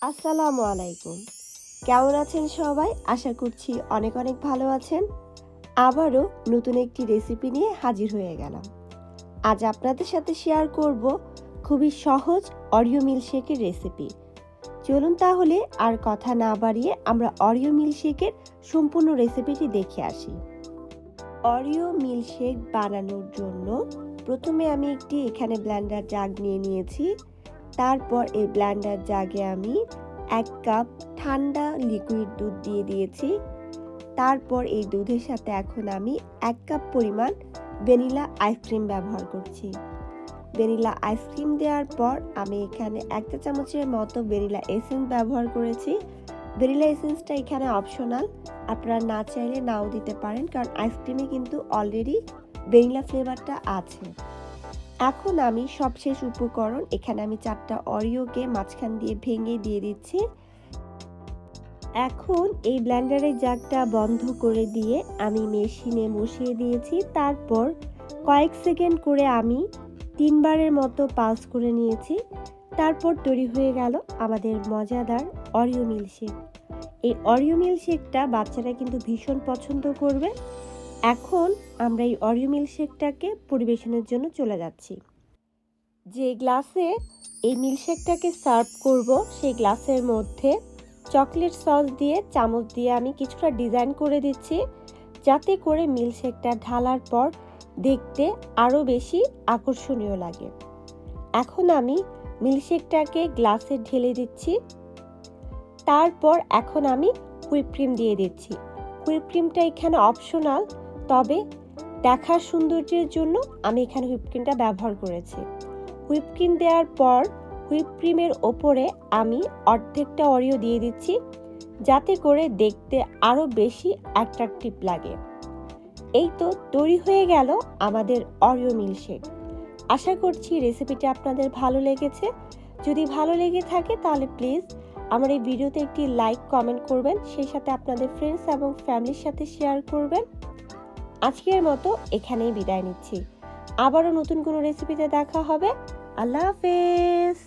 আসসালামু আলাইকুম। কেমন আছেন সবাই? আশা করছি অনেক অনেক ভালো আছেন। আবারও নতুন একটি রেসিপি নিয়ে হাজির হয়ে গেলাম। আজ আপনাদের সাথে শেয়ার করব খুবই সহজ অরিও মিল্কশেকের রেসিপি। চলুন তাহলে আর কথা না বাড়িয়ে আমরা অরিও মিল্কশেকের সম্পূর্ণ রেসিপিটি দেখে আসি। অরিও মিল্কশেক বানানোর জন্য প্রথমে আমি এখানে ব্লেন্ডার জাগ নিয়ে নিয়েছি। তারপর এই ব্লেন্ডার জাগে আমি 1 কাপ ঠান্ডা লিকুইড দুধ দিয়ে দিয়েছি। তারপর এই দুধের সাথে এখন আমি 1 কাপ পরিমাণ ভ্যানিলা আইসক্রিম ব্যবহার করছি। ভ্যানিলা আইসক্রিম দেওয়ার পর আমি এখানে 1 চা চামচের মতো ভ্যানিলা এসেন্স ব্যবহার করেছি। ভ্যানিলা এসেন্সটা এখানে অপশনাল, আপনারা না চাইলে নাও দিতে পারেন, কারণ আইসক্রিমে কিন্তু অলরেডি ভ্যানিলা ফ্লেভারটা আছে। এখন আমি সবশেষ উপকরণ এখানে আমি 4টা অরিওকে মাঝখান দিয়ে ভেঙে দিয়ে দিচ্ছি। এখন এই ব্লেন্ডারের জাগটা বন্ধ করে দিয়ে আমি মেশিনে বসিয়ে দিয়েছি। তারপর কয়েক সেকেন্ড করে আমি 3 বারের মতো পালস করে নিয়েছি। তারপর তৈরি হয়ে গেল আমাদের মজাদার অরিও মিল্কশেক। এই অরিও মিল্কশেকটা বাচ্চারা কিন্তু ভীষণ পছন্দ করবে। এখন আমরা এই অরিও মিল্কশেকটাকে পরিবেশনের জন্য চলে যাচ্ছি। যে গ্লাসে এই মিল্কশেকটাকে সার্ভ করব সেই গ্লাসের মধ্যে চকলেট সস দিয়ে চামচ দিয়ে আমি কিছুটা ডিজাইন করে দিচ্ছি, যাতে করে মিল্কশেকটা ঢালার পর দেখতে আরও বেশি আকর্ষণীয় লাগে। এখন আমি মিল্কশেকটাকে গ্লাসে ঢেলে দিচ্ছি। তারপর এখন আমি হুইপ ক্রিম দিয়ে দিচ্ছি। হুইপ ক্রিমটা এখানে অপশনাল, তবে দেখার সৌন্দর্যের জন্য আমি এখানে হুইপ ক্রিমটা ব্যবহার করেছি। হুইপ ক্রিম দেওয়ার পর হুইপ ক্রিমের ওপরে আমি অর্ধেকটা অরিও দিয়ে দিচ্ছি, যাতে করে দেখতে আরও বেশি অ্যাট্রাকটিভ লাগে। এই তো তৈরি হয়ে গেল আমাদের অরিও মিল্কশেক। আশা করছি রেসিপিটি আপনাদের ভালো লেগেছে। যদি ভালো লেগে থাকে তাহলে প্লিজ আমার এই ভিডিওতে একটি লাইক কমেন্ট করবেন, সেই সাথে আপনাদের ফ্রেন্ডস এবং ফ্যামিলির সাথে শেয়ার করবেন। আজকের মতো এখানেই বিদায় নিচ্ছি। আবারও নতুন কোনো রেসিপিতে দেখা হবে। আল্লাহ হাফেজ।